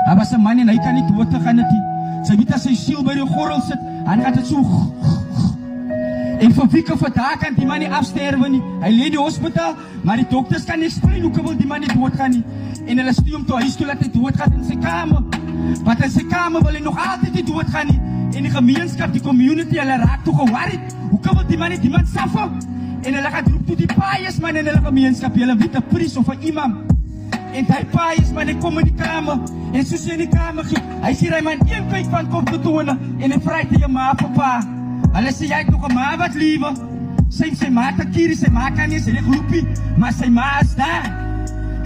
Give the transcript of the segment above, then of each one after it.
Hij was een man en hij kan niet doodgaan het nie. Sy weet as sy siel by die gordel sit, dan gaat het so. En vir wieke vir daar kan die man nie afsterwe nie. Hy lê in die hospitaal, maar die dokters kan nie explain hoe wil die man nie doodgaan nie. En hulle stuur hom toe huis toe dat hy doodgaan in sy kamer. Want in sy kamer wil hy nog altyd nie doodgaan nie. En die gemeenskap, die community, hulle raak toe geworried. Hoe wil die man nie die man suffer? En hulle gaan roep toe die paaies man in hulle gemeenskap. Hulle weet 'n priest of 'n imam. En die paaies man, hy kom in die kamer. En soos hy in die kamer gaan, hy sê hy man een kyk van kop te tone. En hy vra te jou ma papa. Hulle sê jy het nog 'n ma wat liewe. Sy ma te kiri, sy ma kan nie, sy lig roepie. Maar sy ma is daar.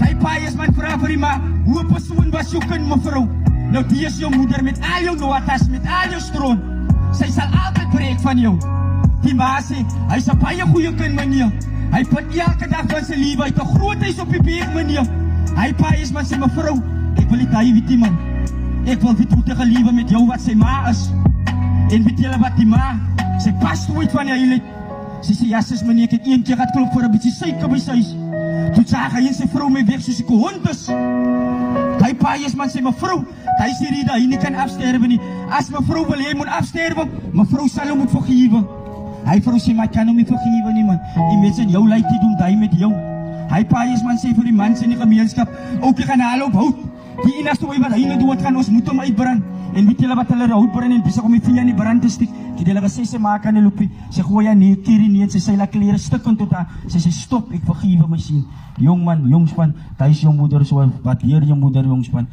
Die paaies man vra vir die ma, hoe 'n persoon was jou kind mevrou? Nou die is jou moeder met al jou notas, met al jou stroon. Sy sal altyd breek van jou. Die ma sê, hy's 'n baie goeie kind meneer. Hy put elke dag van sy liewe uit 'n groot huis op die beek meneer. Hy paaies man sê mevrou, ek wil nie daai weet man. Ek wil weet hoe te geliewe met jou wat sy ma is. En weet julle wat die ma? Sy pas nooit van die heilig. Sy sê, ja sis meneer, ek het een keer gaat klop vir 'n bietjie suiker by sy huis. Toe sag hy en sy vrou my weg soos ek 'n hond is. Hy paaies man sê mevrou, hy sê Rida, hy nie kan afsterwe nie. As mevrou wil hy moet afsterwe, mevrou sal hom moet vergewe. Hy vrou sê, maar ek kan hom nie vergewe nie man. Die mense in jou lyk die doen die met jou. Hy paaies man sê vir die mans in die gemeenskap, ook jy gaan haal op hout. Die enigste way wat hy nou dood gaan, ons moet hom uitbrand. En weet julle wat hulle hout brand en besig om die vuur in die brand te steek. Ek het hulle gesê sy maak aan die loopie. Sy gooi aan nie kierie nie, sy sê laat klere stukkend tot haar. Sy sê stop, ek vergewe my sien. Jong man, jongspan, daai is jou moeder so wat hier jou moeder jongspan.